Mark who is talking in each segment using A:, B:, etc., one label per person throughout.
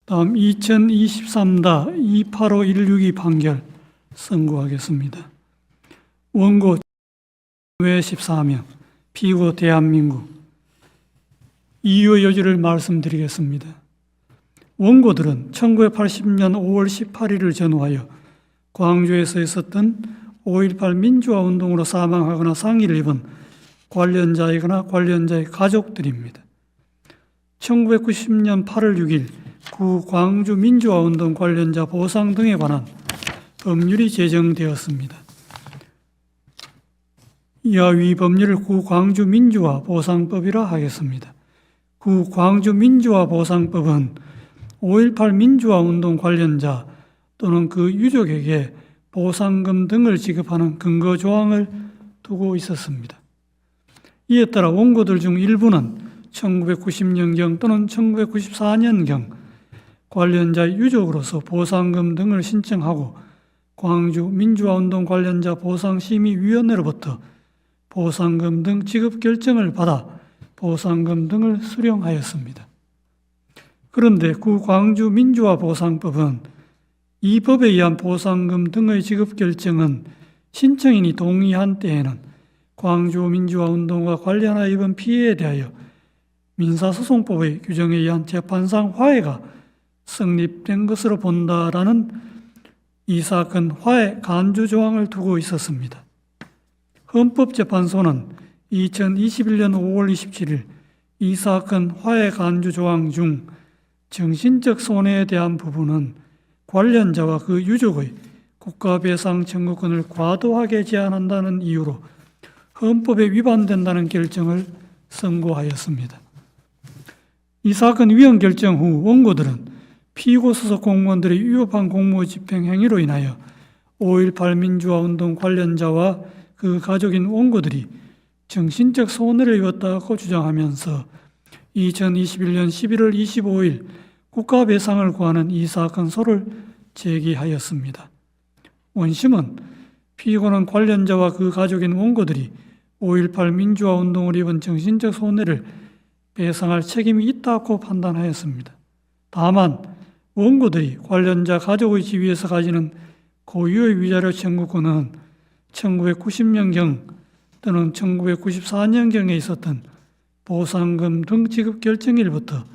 A: 다음 2023-28516이 판결 선고하겠습니다. 원고 외 14명, 피고 대한민국. 이유의 여지를 말씀드리겠습니다. 원고들은 1980년 5월 18일을 전후하여 광주에서 있었던 5.18 민주화운동으로 사망하거나 상해를 입은 관련자이거나 관련자의 가족들입니다. 1990년 8월 6일 구 광주 민주화운동 관련자 보상 등에 관한 법률이 제정되었습니다. 이하 위 법률을 구 광주 민주화 보상법이라 하겠습니다. 구 광주 민주화 보상법은 5.18 민주화운동 관련자 또는 그 유족에게 보상금 등을 지급하는 근거 조항을 두고 있었습니다. 이에 따라 원고들 중 일부는 1990년경 또는 1994년경 관련자 유족으로서 보상금 등을 신청하고 광주 민주화운동 관련자 보상심의위원회로부터 보상금 등 지급 결정을 받아 보상금 등을 수령하였습니다. 그런데 구 광주 민주화 보상법은 이 법에 의한 보상금 등의 지급 결정은 신청인이 동의한 때에는 광주 민주화운동과 관련하여 입은 피해에 대하여 민사소송법의 규정에 의한 재판상 화해가 성립된 것으로 본다라는 이 사건 화해 간주 조항을 두고 있었습니다. 헌법재판소는 2021년 5월 27일 이 사건 화해 간주 조항 중 정신적 손해에 대한 부분은 관련자와 그 유족의 국가배상 청구권을 과도하게 제한한다는 이유로 헌법에 위반된다는 결정을 선고하였습니다. 이 사건 위헌 결정 후 원고들은 피고 소속 공무원들의 위법한 공무집행 행위로 인하여 5.18 민주화운동 관련자와 그 가족인 원고들이 정신적 손해를 입었다고 주장하면서 2021년 11월 25일 국가배상을 구하는 이 사건소를 제기하였습니다. 원심은 피고는 관련자와 그 가족인 원고들이 5.18 민주화운동을 입은 정신적 손해를 배상할 책임이 있다고 판단하였습니다. 다만 원고들이 관련자 가족의 지위에서 가지는 고유의 위자료 청구권은 1990년경 또는 1994년경에 있었던 보상금 등 지급 결정일부터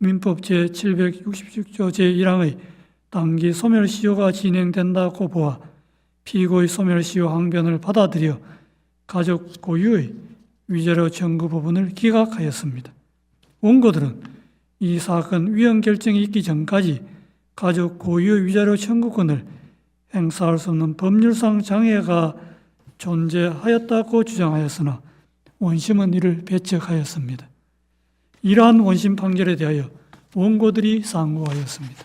A: 민법 제766조 제1항의 단기 소멸시효가 진행된다고 보아 피고의 소멸시효 항변을 받아들여 가족 고유의 위자료 청구 부분을 기각하였습니다. 원고들은 이 사건 위헌 결정이 있기 전까지 가족 고유의 위자료 청구권을 행사할 수 없는 법률상 장애가 존재하였다고 주장하였으나 원심은 이를 배척하였습니다. 이러한 원심 판결에 대하여 원고들이 상고하였습니다.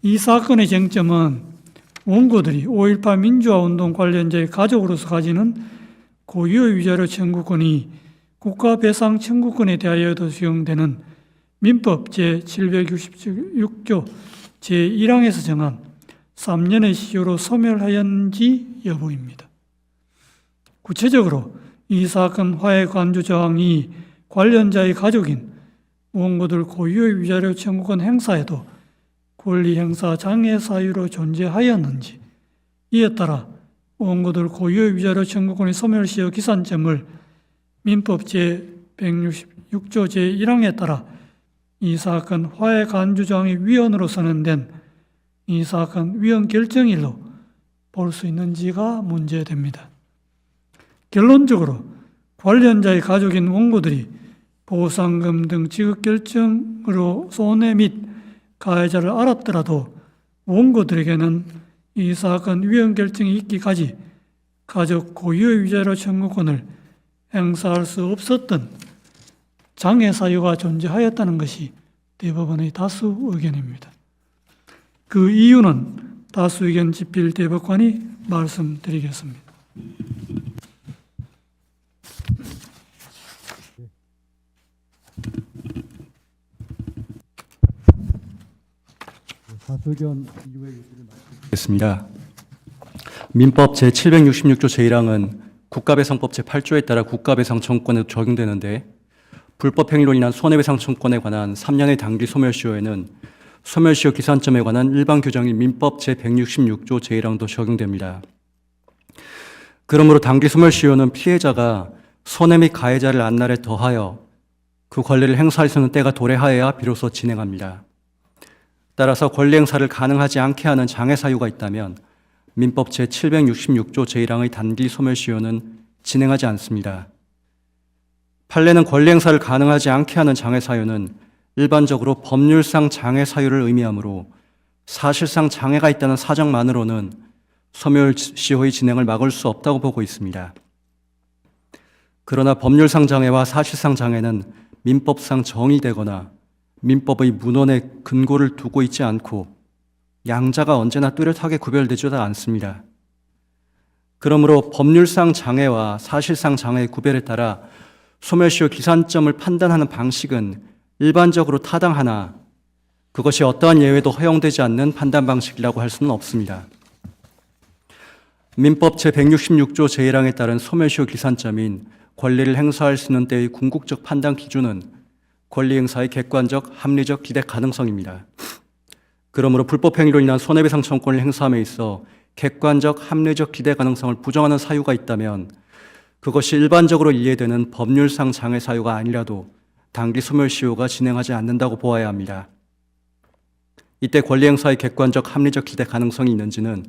A: 이 사건의 쟁점은 원고들이 5.18 민주화운동 관련자의 가족으로서 가지는 고유의 위자료 청구권이 국가배상 청구권에 대하여도 적용되는 민법 제766조 제1항에서 정한 3년의 시효로 소멸하였는지 여부입니다. 구체적으로 이 사건 화해 간주 조항이 관련자의 가족인 원고들 고유의 위자료 청구권 행사에도 권리 행사 장애 사유로 존재하였는지, 이에 따라 원고들 고유의 위자료 청구권의 소멸시효 기산점을 민법 제166조 제1항에 따라 이 사건 화해 간주 조항의 위헌으로 선언된 이 사건 위헌 결정일로 볼 수 있는지가 문제됩니다. 결론적으로 관련자의 가족인 원고들이 보상금 등 지급 결정으로 손해 및 가해자를 알았더라도 원고들에게는 이 사건 위헌 결정이 있기까지 가족 고유의 위자료 청구권을 행사할 수 없었던 장애 사유가 존재하였다는 것이 대법원의 다수 의견입니다. 그 이유는 다수 의견 집필 대법관이 말씀드리겠습니다.
B: 다수견 이후의 의지를 말씀드리겠습니다. 민법 제766조 제1항은 국가배상법 제8조에 따라 국가배상 청구권에 적용되는데 불법 행위로 인한 손해배상 청구권에 관한 3년의 단기 소멸시효에는 소멸시효 기산점에 관한 일반 규정인 민법 제166조 제1항도 적용됩니다. 그러므로 단기 소멸시효는 피해자가 손해 및 가해자를 안날에 더하여 그 권리를 행사할 수 있는 때가 도래하여야 비로소 진행합니다. 따라서 권리 행사를 가능하지 않게 하는 장애 사유가 있다면 민법 제766조 제1항의 단기 소멸시효는 진행하지 않습니다. 판례는 권리 행사를 가능하지 않게 하는 장애 사유는 일반적으로 법률상 장애 사유를 의미하므로 사실상 장애가 있다는 사정만으로는 소멸시효의 진행을 막을 수 없다고 보고 있습니다. 그러나 법률상 장애와 사실상 장애는 민법상 정의되거나 민법의 문헌에 근거를 두고 있지 않고 양자가 언제나 뚜렷하게 구별되지도 않습니다. 그러므로 법률상 장애와 사실상 장애의 구별에 따라 소멸시효 기산점을 판단하는 방식은 일반적으로 타당하나 그것이 어떠한 예외도 허용되지 않는 판단 방식이라고 할 수는 없습니다. 민법 제166조 제1항에 따른 소멸시효 기산점인 권리를 행사할 수 있는 때의 궁극적 판단 기준은 권리 행사의 객관적, 합리적 기대 가능성입니다. 그러므로 불법 행위로 인한 손해배상 청구권을 행사함에 있어 객관적, 합리적 기대 가능성을 부정하는 사유가 있다면 그것이 일반적으로 이해되는 법률상 장애 사유가 아니라도 단기 소멸시효가 진행하지 않는다고 보아야 합니다. 이때 권리 행사의 객관적, 합리적 기대 가능성이 있는지는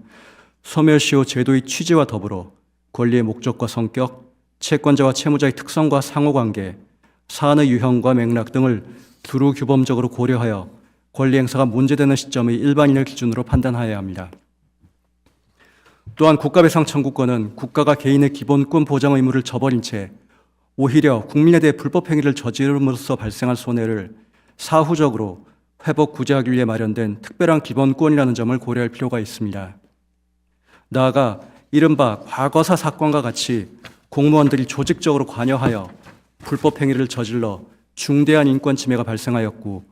B: 소멸시효 제도의 취지와 더불어 권리의 목적과 성격, 채권자와 채무자의 특성과 상호관계, 사안의 유형과 맥락 등을 두루 규범적으로 고려하여 권리 행사가 문제되는 시점의 일반인을 기준으로 판단하여야 합니다. 또한 국가배상 청구권은 국가가 개인의 기본권 보장 의무를 저버린 채 오히려 국민에 대해 불법 행위를 저지름으로써 발생한 손해를 사후적으로 회복 구제하기 위해 마련된 특별한 기본권이라는 점을 고려할 필요가 있습니다. 나아가 이른바 과거사 사건과 같이 공무원들이 조직적으로 관여하여 불법 행위를 저질러 중대한 인권 침해가 발생하였고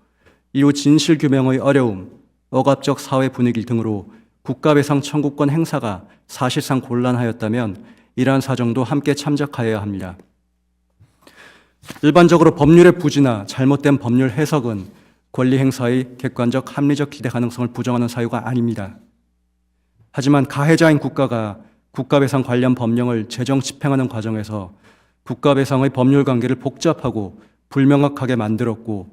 B: 이후 진실 규명의 어려움, 억압적 사회 분위기 등으로 국가배상 청구권 행사가 사실상 곤란하였다면 이러한 사정도 함께 참작하여야 합니다. 일반적으로 법률의 부지나 잘못된 법률 해석은 권리 행사의 객관적, 합리적 기대 가능성을 부정하는 사유가 아닙니다. 하지만 가해자인 국가가 국가배상 관련 법령을 제정 집행하는 과정에서 국가배상의 법률 관계를 복잡하고 불명확하게 만들었고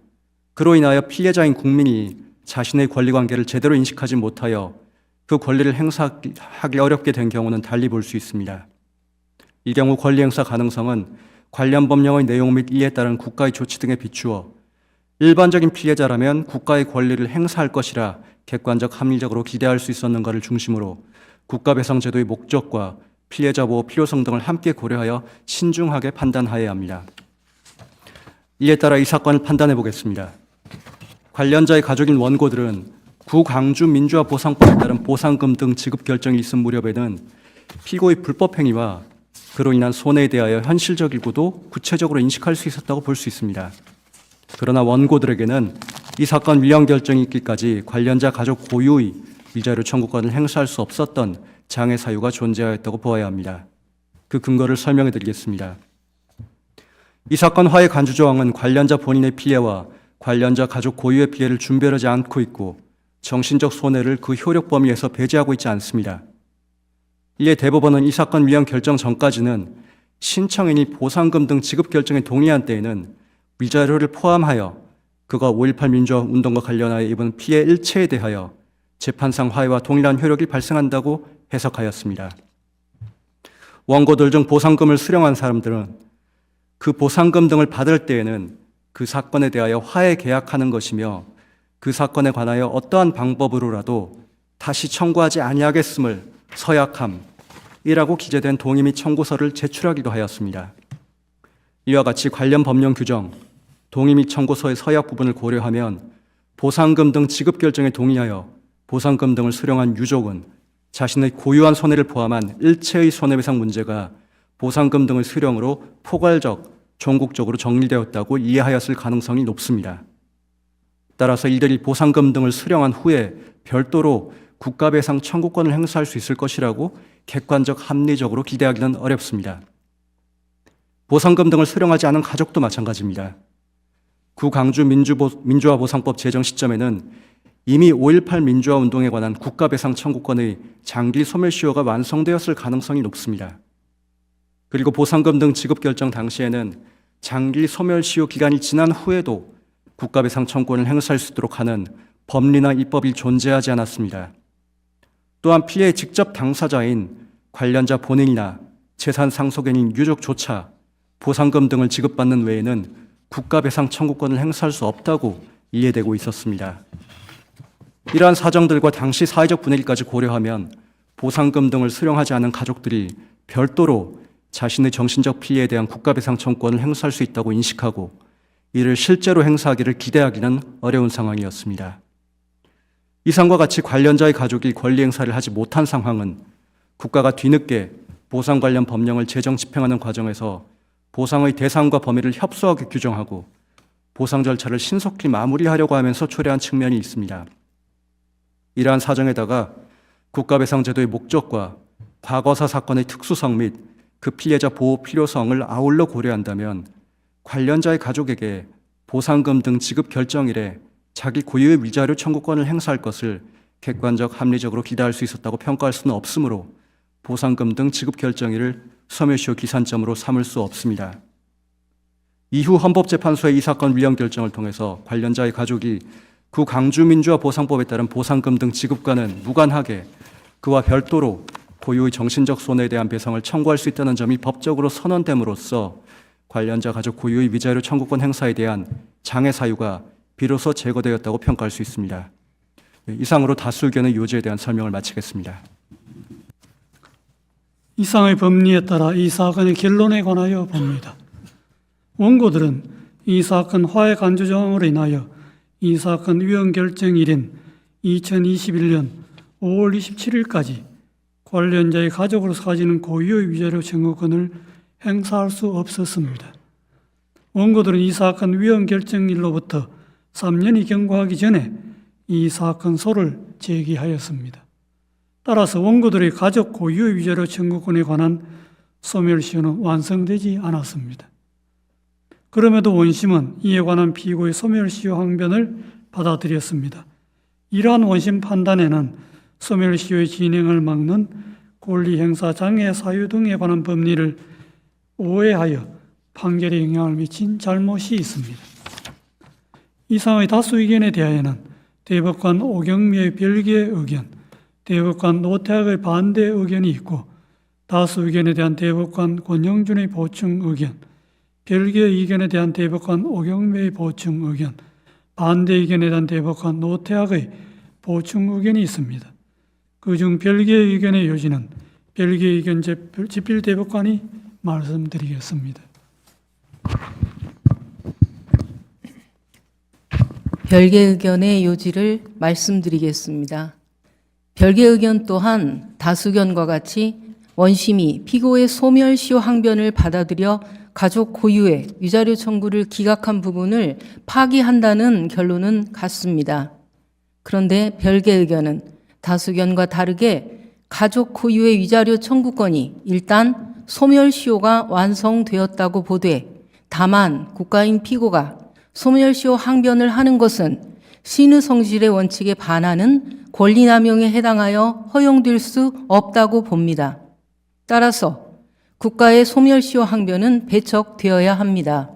B: 그로 인하여 피해자인 국민이 자신의 권리 관계를 제대로 인식하지 못하여 그 권리를 행사하기 어렵게 된 경우는 달리 볼 수 있습니다. 이 경우 권리 행사 가능성은 관련 법령의 내용 및 이에 따른 국가의 조치 등에 비추어 일반적인 피해자라면 국가의 권리를 행사할 것이라 객관적 합리적으로 기대할 수 있었는가를 중심으로 국가배상제도의 목적과 피해자 보호 필요성 등을 함께 고려하여 신중하게 판단하여야 합니다. 이에 따라 이 사건을 판단해 보겠습니다. 관련자의 가족인 원고들은 구강주 민주화 보상법에 따른 보상금 등 지급 결정이 있은 무렵에는 피고의 불법 행위와 그로 인한 손해에 대하여 현실적이고도 구체적으로 인식할 수 있었다고 볼 수 있습니다. 그러나 원고들에게는 이 사건 위헌 결정이 있기까지 관련자 가족 고유의 위자료 청구권을 행사할 수 없었던 장애 사유가 존재하였다고 보아야 합니다. 그 근거를 설명해 드리겠습니다. 이 사건 화해 간주 조항은 관련자 본인의 피해와 관련자 가족 고유의 피해를 준별하지 않고 있고 정신적 손해를 그 효력 범위에서 배제하고 있지 않습니다. 이에 대법원은 이 사건 위헌 결정 전까지는 신청인이 보상금 등 지급 결정에 동의한 때에는 위자료를 포함하여 그가 5.18 민주화 운동과 관련하여 입은 피해 일체에 대하여 재판상 화해와 동일한 효력이 발생한다고 해석하였습니다. 원고들 중 보상금을 수령한 사람들은 그 보상금 등을 받을 때에는 그 사건에 대하여 화해 계약하는 것이며 그 사건에 관하여 어떠한 방법으로라도 다시 청구하지 아니하겠음을 서약함이라고 기재된 동의 및 청구서를 제출하기도 하였습니다. 이와 같이 관련 법령 규정, 동의 및 청구서의 서약 부분을 고려하면 보상금 등 지급 결정에 동의하여 보상금 등을 수령한 유족은 자신의 고유한 손해를 포함한 일체의 손해배상 문제가 보상금 등의 수령으로 포괄적, 종국적으로 정리되었다고 이해하였을 가능성이 높습니다. 따라서 이들이 보상금 등을 수령한 후에 별도로 국가배상 청구권을 행사할 수 있을 것이라고 객관적 합리적으로 기대하기는 어렵습니다. 보상금 등을 수령하지 않은 가족도 마찬가지입니다. 구강주 민주화보상법 제정 시점에는 이미 5.18 민주화 운동에 관한 국가배상 청구권의 장기 소멸시효가 완성되었을 가능성이 높습니다. 그리고 보상금 등 지급 결정 당시에는 장기 소멸시효 기간이 지난 후에도 국가배상 청구권을 행사할 수 있도록 하는 법리나 입법이 존재하지 않았습니다. 또한 피해의 직접 당사자인 관련자 본인이나 재산 상속인인 유족조차 보상금 등을 지급받는 외에는 국가배상 청구권을 행사할 수 없다고 이해되고 있었습니다. 이러한 사정들과 당시 사회적 분위기까지 고려하면 보상금 등을 수령하지 않은 가족들이 별도로 자신의 정신적 피해에 대한 국가배상 청구권을 행사할 수 있다고 인식하고 이를 실제로 행사하기를 기대하기는 어려운 상황이었습니다. 이상과 같이 관련자의 가족이 권리 행사를 하지 못한 상황은 국가가 뒤늦게 보상 관련 법령을 제정 집행하는 과정에서 보상의 대상과 범위를 협소하게 규정하고 보상 절차를 신속히 마무리하려고 하면서 초래한 측면이 있습니다. 이러한 사정에다가 국가배상제도의 목적과 과거사 사건의 특수성 및 그 피해자 보호 필요성을 아울러 고려한다면 관련자의 가족에게 보상금 등 지급 결정일에 자기 고유의 위자료 청구권을 행사할 것을 객관적 합리적으로 기대할 수 있었다고 평가할 수는 없으므로 보상금 등 지급 결정일을 소멸시효 기산점으로 삼을 수 없습니다. 이후 헌법재판소의 이 사건 위헌 결정을 통해서 관련자의 가족이 구강주민주화보상법에 따른 보상금 등 지급과는 무관하게 그와 별도로 고유의 정신적 손해에 대한 배상을 청구할 수 있다는 점이 법적으로 선언됨으로써 관련자 가족 고유의 위자료 청구권 행사에 대한 장애 사유가 비로소 제거되었다고 평가할 수 있습니다. 이상으로 다수 의견의 요지에 대한 설명을 마치겠습니다.
A: 이상의 법리에 따라 이 사건의 결론에 관하여 봅니다. 원고들은 이 사건 화해 간주 조항으로 인하여 이 사건 위헌 결정일인 2021년 5월 27일까지 관련자의 가족으로서 가지는 고유의 위자료 청구권을 행사할 수 없었습니다. 원고들은 이 사건 위헌 결정일로부터 3년이 경과하기 전에 이 사건 소를 제기하였습니다. 따라서 원고들의 가족 고유의 위자료 청구권에 관한 소멸시효는 완성되지 않았습니다. 그럼에도 원심은 이에 관한 피고의 소멸시효 항변을 받아들였습니다. 이러한 원심 판단에는 소멸시효의 진행을 막는 권리행사 장애 사유 등에 관한 법리를 오해하여 판결에 영향을 미친 잘못이 있습니다. 이상의 다수 의견에 대하여는 대법관 오경미의 별개의 의견, 대법관 노태학의 반대 의견이 있고 다수 의견에 대한 대법관 권영준의 보충 의견, 별개의 의견에 대한 대법관 오경미의 보충 의견, 반대 의견에 대한 대법관 노태학의 보충 의견이 있습니다. 그중 별개의 의견의 요지는 별개의 의견 집필 대법관이 말씀드리겠습니다.
C: 별개 의견의 요지를 말씀드리겠습니다. 별개 의견 또한 다수견과 같이 원심이 피고의 소멸시효 항변을 받아들여 가족 고유의 위자료 청구를 기각한 부분을 파기한다는 결론은 같습니다. 그런데 별개 의견은 다수견과 다르게 가족 고유의 위자료 청구권이 일단 소멸시효가 완성되었다고 보되 다만 국가인 피고가 소멸시효 항변을 하는 것은 신의성실의 원칙에 반하는 권리남용에 해당하여 허용될 수 없다고 봅니다. 따라서 국가의 소멸시효 항변은 배척되어야 합니다.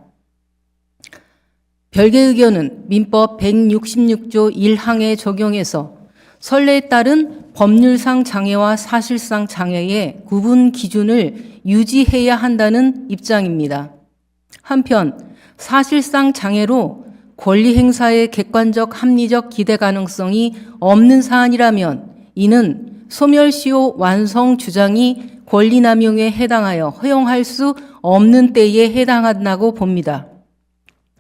C: 별개 의견은 민법 166조 1항에 적용해서 선례에 따른 법률상 장애와 사실상 장애의 구분 기준을 유지해야 한다는 입장입니다. 한편 사실상 장애로 권리 행사의 객관적 합리적 기대 가능성이 없는 사안이라면 이는 소멸시효 완성 주장이 권리남용에 해당하여 허용할 수 없는 때에 해당한다고 봅니다.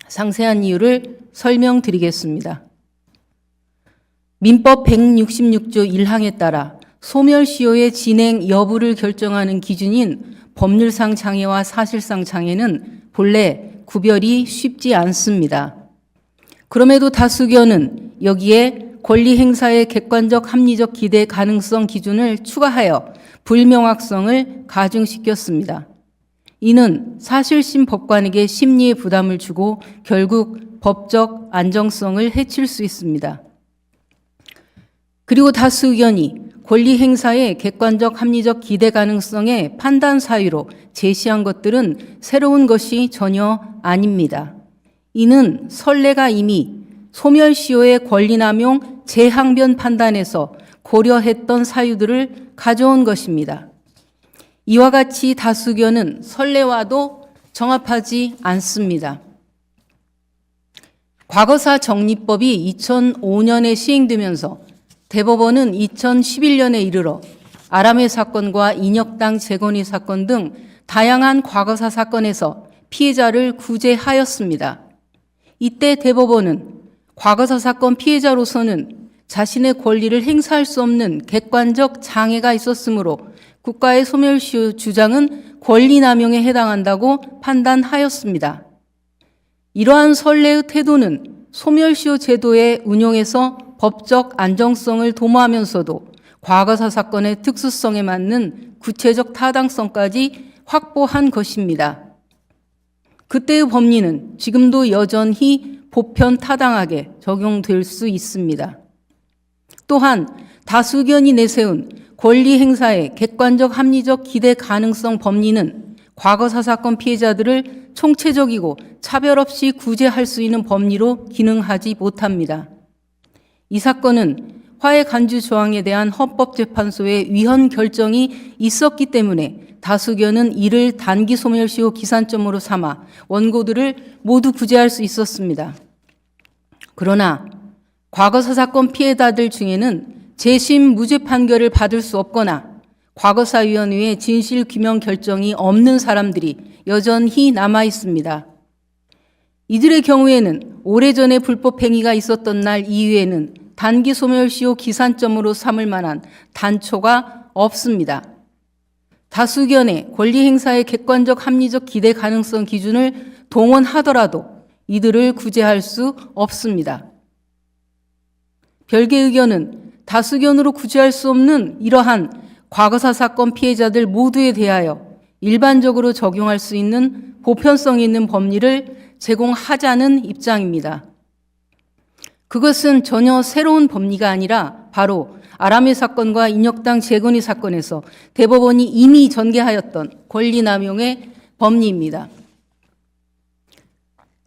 C: 상세한 이유를 설명드리겠습니다. 민법 166조 1항에 따라 소멸시효의 진행 여부를 결정하는 기준인 법률상 장애와 사실상 장애는 본래 구별이 쉽지 않습니다. 그럼에도 다수견은 여기에 권리 행사의 객관적 합리적 기대 가능성 기준을 추가하여 불명확성을 가중시켰습니다. 이는 사실심 법관에게 심리의 부담을 주고 결국 법적 안정성을 해칠 수 있습니다. 그리고 다수 의견이 권리 행사의 객관적 합리적 기대 가능성의 판단 사유로 제시한 것들은 새로운 것이 전혀 아닙니다. 이는 선례가 이미 소멸시효의 권리남용 재항변 판단에서 고려했던 사유들을 가져온 것입니다. 이와 같이 다수 의견은 선례와도 정합하지 않습니다. 과거사 정리법이 2005년에 시행되면서 대법원은 2011년에 이르러 아람의 사건과 인혁당 재건의 사건 등 다양한 과거사 사건에서 피해자를 구제하였습니다. 이때 대법원은 과거사 사건 피해자로서는 자신의 권리를 행사할 수 없는 객관적 장애가 있었으므로 국가의 소멸시효 주장은 권리남용에 해당한다고 판단하였습니다. 이러한 선례의 태도는 소멸시효 제도의 운용에서 법적 안정성을 도모하면서도 과거사 사건의 특수성에 맞는 구체적 타당성까지 확보한 것입니다. 그때의 법리는 지금도 여전히 보편 타당하게 적용될 수 있습니다. 또한 다수 의견이 내세운 권리 행사의 객관적 합리적 기대 가능성 법리는 과거사 사건 피해자들을 총체적이고 차별 없이 구제할 수 있는 법리로 기능하지 못합니다. 이 사건은 화해 간주 조항에 대한 헌법재판소의 위헌 결정이 있었기 때문에 다수 의견은 이를 단기 소멸시효 기산점으로 삼아 원고들을 모두 구제할 수 있었습니다. 그러나 과거사 사건 피해자들 중에는 재심 무죄 판결을 받을 수 없거나 과거사위원회의 진실규명 결정이 없는 사람들이 여전히 남아 있습니다. 이들의 경우에는 오래전에 불법행위가 있었던 날 이후에는 단기 소멸시효 기산점으로 삼을 만한 단초가 없습니다. 다수 의견의 권리 행사의 객관적 합리적 기대 가능성 기준을 동원하더라도 이들을 구제할 수 없습니다. 별개 의견은 다수 의견으로 구제할 수 없는 이러한 과거사 사건 피해자들 모두에 대하여 일반적으로 적용할 수 있는 보편성 있는 법리를 제공하자는 입장입니다. 그것은 전혀 새로운 법리가 아니라 바로 아람의 사건과 인혁당 재건의 사건에서 대법원이 이미 전개하였던 권리남용의 법리입니다.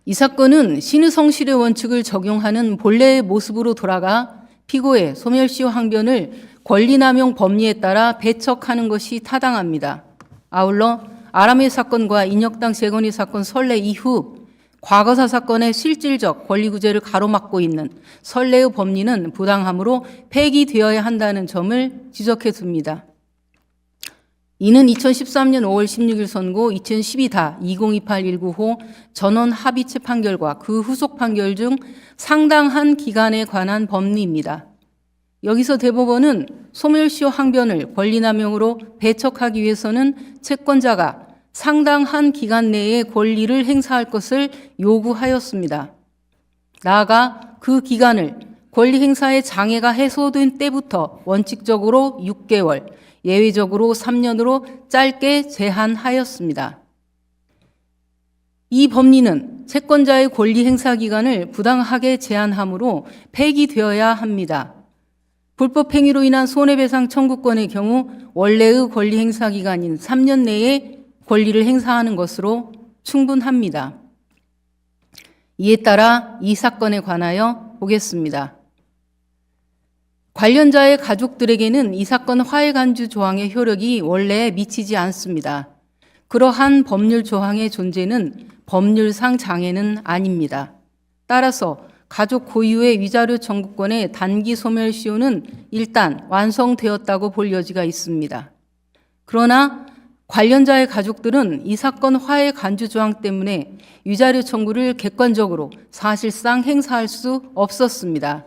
C: 이 사건은 신의 성실의 원칙을 적용하는 본래의 모습으로 돌아가 피고의 소멸시효 항변을 권리남용 법리에 따라 배척하는 것이 타당합니다. 아울러 아람의 사건과 인혁당 재건의 사건 선례 이후 과거사 사건의 실질적 권리구제를 가로막고 있는 선례의 법리는 부당함으로 폐기되어야 한다는 점을 지적해 둡니다. 이는 2013년 5월 16일 선고 2012-2028-19호 전원 합의체 판결과 그 후속 판결 중 상당한 기간에 관한 법리입니다. 여기서 대법원은 소멸시효 항변을 권리남용으로 배척하기 위해서는 채권자가 상당한 기간 내에 권리를 행사할 것을 요구하였습니다. 나아가 그 기간을 권리 행사의 장애가 해소된 때부터 원칙적으로 6개월, 예외적으로 3년으로 짧게 제한하였습니다. 이 법리는 채권자의 권리 행사 기간을 부당하게 제한하므로 폐기되어야 합니다. 불법 행위로 인한 손해배상 청구권의 경우 원래의 권리 행사 기간인 3년 내에 권리를 행사하는 것으로 충분합니다. 이에 따라 이 사건에 관하여 보겠습니다. 관련자의 가족들에게는 이 사건 화해 간주 조항의 효력이 원래 미치지 않습니다. 그러한 법률 조항의 존재는 법률상 장애는 아닙니다. 따라서 가족 고유의 위자료 청구권의 단기 소멸시효는 일단 완성되었다고 볼 여지가 있습니다. 그러나 관련자의 가족들은 이 사건 화해 간주 조항 때문에 위자료 청구를 객관적으로 사실상 행사할 수 없었습니다.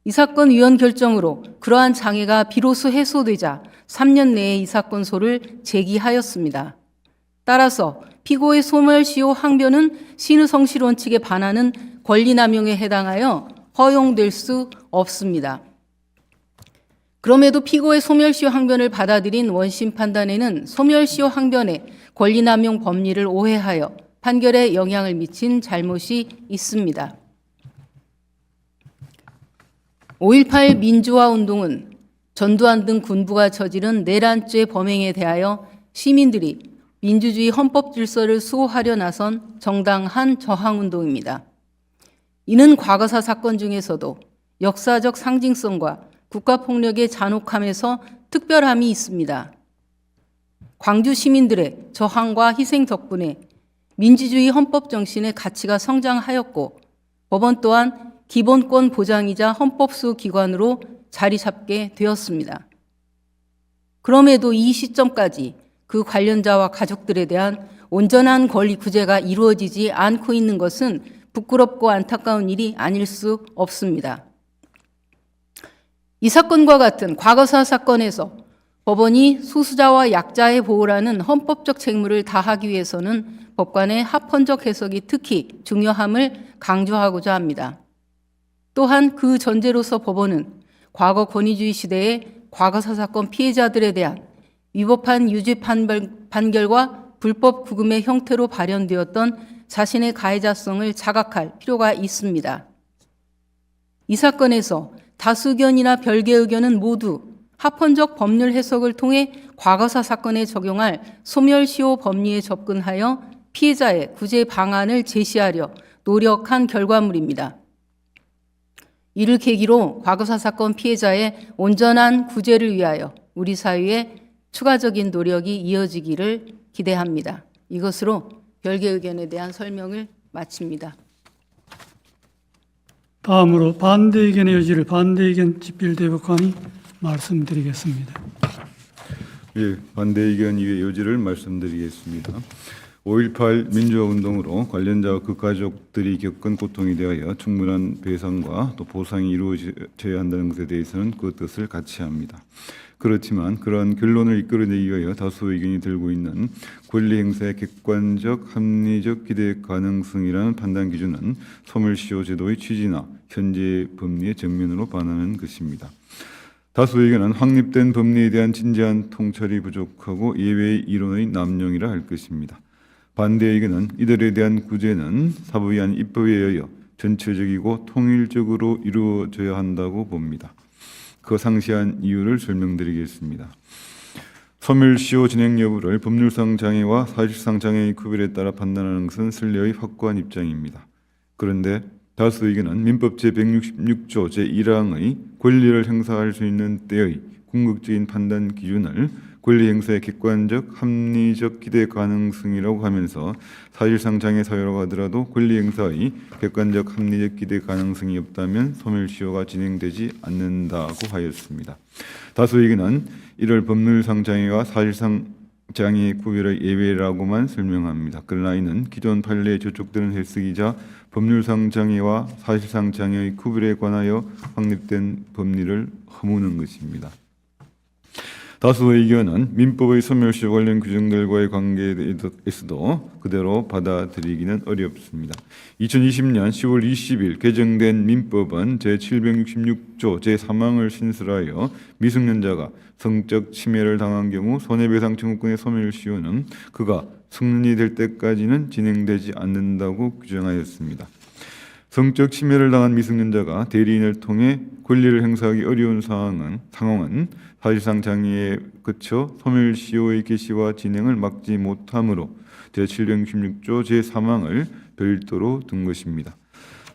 C: 이 사건 위헌 결정으로 그러한 장애가 비로소 해소되자 3년 내에 이 사건소를 제기하였습니다. 따라서 피고의 소멸시효 항변은 신의 성실 원칙에 반하는 권리남용에 해당하여 허용될 수 없습니다. 그럼에도 피고의 소멸시효 항변을 받아들인 원심 판단에는 소멸시효 항변의 권리남용 법리를 오해하여 판결에 영향을 미친 잘못이 있습니다. 5.18 민주화 운동은 전두환 등 군부가 저지른 내란죄 범행에 대하여 시민들이 민주주의 헌법 질서를 수호하려 나선 정당한 저항운동입니다. 이는 과거사 사건 중에서도 역사적 상징성과 국가폭력의 잔혹함에서 특별함이 있습니다. 광주 시민들의 저항과 희생 덕분에 민주주의 헌법 정신의 가치가 성장하였고 법원 또한 기본권 보장이자 헌법수 기관으로 자리 잡게 되었습니다. 그럼에도 이 시점까지 그 관련자와 가족들에 대한 온전한 권리 구제가 이루어지지 않고 있는 것은 부끄럽고 안타까운 일이 아닐 수 없습니다. 이 사건과 같은 과거사 사건에서 법원이 소수자와 약자의 보호라는 헌법적 책무를 다하기 위해서는 법관의 합헌적 해석이 특히 중요함을 강조하고자 합니다. 또한 그 전제로서 법원은 과거 권위주의 시대의 과거사 사건 피해자들에 대한 위법한 유죄 판결과 불법 구금의 형태로 발현되었던 자신의 가해자성을 자각할 필요가 있습니다. 이 사건에서 다수 의견이나 별개 의견은 모두 합헌적 법률 해석을 통해 과거사 사건에 적용할 소멸시효 법리에 접근하여 피해자의 구제 방안을 제시하려 노력한 결과물입니다. 이를 계기로 과거사 사건 피해자의 온전한 구제를 위하여 우리 사회에 추가적인 노력이 이어지기를 기대합니다. 이것으로 별개 의견에 대한 설명을 마칩니다.
A: 다음으로 반대 의견의 여지를 반대 의견 집필대법관이 말씀드리겠습니다.
D: 예, 반대 의견 이외 여지를 말씀드리겠습니다. 5.18 민주화 운동으로 관련자와 그 가족들이 겪은 고통에 대하여 충분한 배상과 또 보상이 이루어져야 한다는 것에 대해서는 그 뜻을 같이 합니다. 그렇지만 그러한 결론을 이끌어내기 위하여 다수 의견이 들고 있는 권리 행사의 객관적, 합리적 기대 가능성이라는 판단 기준은 소멸시효 제도의 취지나 현재 법리의 정면으로 반하는 것입니다. 다수 의견은 확립된 법리에 대한 진지한 통찰이 부족하고 예외의 이론의 남용이라 할 것입니다. 반대 의견은 이들에 대한 구제는 사부위한 입법에 의하여 전체적이고 통일적으로 이루어져야 한다고 봅니다. 그 상세한 이유를 설명드리겠습니다. 소멸시효 진행 여부를 법률상 장애와 사실상 장애의 구별에 따라 판단하는 것은 선례의 확고한 입장입니다. 그런데 다수 의견은 민법 제166조 제1항의 권리를 행사할 수 있는 때의 궁극적인 판단 기준을 권리 행사의 객관적, 합리적 기대 가능성이라고 하면서 사실상 장애 사유라고 하더라도 권리 행사의 객관적, 합리적 기대 가능성이 없다면 소멸시효가 진행되지 않는다고 하였습니다. 다수 의견은 이를 법률상 장애와 사실상 장애의 구별의 예외라고만 설명합니다. 그러나 이는 기존 판례에 저촉되는 해석이자 법률상 장애와 사실상 장애의 구별에 관하여 확립된 법리를 허무는 것입니다. 다수 의견은 민법의 소멸시효 관련 규정들과의 관계에서도 그대로 받아들이기는 어렵습니다. 2020년 10월 20일 개정된 민법은 제766조 제3항을 신설하여 미성년자가 성적 침해를 당한 경우 손해배상 청구권의 소멸시효는 그가 성년이 될 때까지는 진행되지 않는다고 규정하였습니다. 성적 침해를 당한 미성년자가 대리인을 통해 권리를 행사하기 어려운 상황은 사실상 장애에 그쳐 소멸시효의 개시와 진행을 막지 못하므로 제766조 제3항을 별도로 둔 것입니다.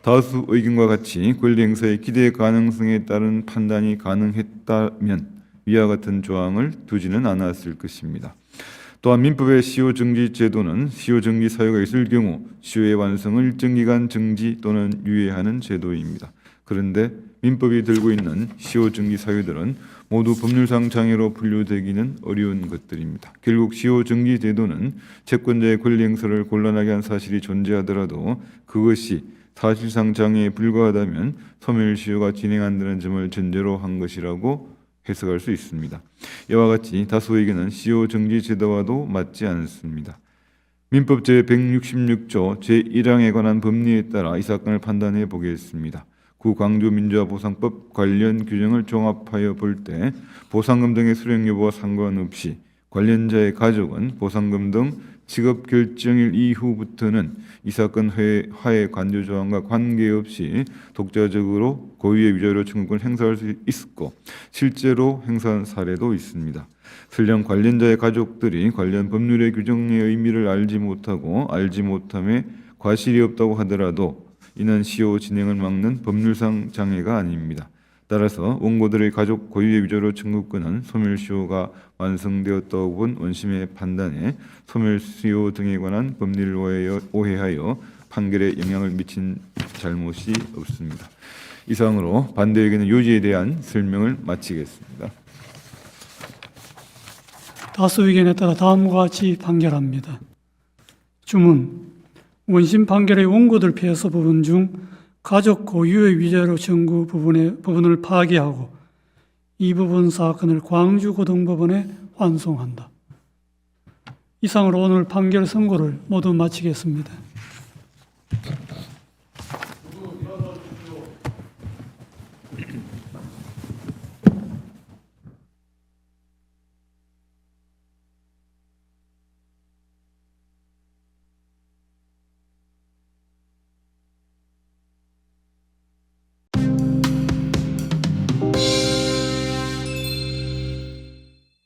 D: 다수 의견과 같이 권리 행사의 기대 가능성에 따른 판단이 가능했다면 위와 같은 조항을 두지는 않았을 것입니다. 또한 민법의 시효 정지 제도는 시효 정지 사유가 있을 경우 시효의 완성을 일정 기간 정지 또는 유예하는 제도입니다. 그런데 민법이 들고 있는 시효 정지 사유들은 모두 법률상 장애로 분류되기는 어려운 것들입니다. 결국 시효 정지 제도는 채권자의 권리 행사를 곤란하게 한 사실이 존재하더라도 그것이 사실상 장애에 불과하다면 소멸시효가 진행한다는 점을 전제로 한 것이라고 해석할 수 있습니다. 이와 같이 다수 의견은 시효 정지 제도와도 맞지 않습니다. 민법 제166조 제1항에 관한 법리에 따라 이 사건을 판단해 보겠습니다. 구 광주민주화보상법 관련 규정을 종합하여 볼 때 보상금 등의 수령 여부와 상관없이 관련자의 가족은 보상금 등 직업 결정일 이후부터는 이 사건 화해 간주 조항과 관계없이 독자적으로 고유의 위자료 청구권을 행사할 수 있었고 실제로 행사한 사례도 있습니다. 설령 관련자의 가족들이 관련 법률의 규정의 의미를 알지 못함에 과실이 없다고 하더라도 이는 시효 진행을 막는 법률상 장애가 아닙니다. 따라서 원고들의 가족 고유의 위자료 청구권은 소멸시효가 완성되었다고 본 원심의 판단에 소멸시효 등에 관한 법리를 오해하여 판결에 영향을 미친 잘못이 없습니다. 이상으로 반대 의견의 요지에 대한 설명을 마치겠습니다.
A: 다수 의견에 따라 다음과 같이 판결합니다. 주문. 원심 판결의 원고들 패소 부분 중 가족 고유의 위자료 청구 부분을 파기하고 이 부분 사건을 광주고등법원에 환송한다. 이상으로 오늘 판결 선고를 모두 마치겠습니다.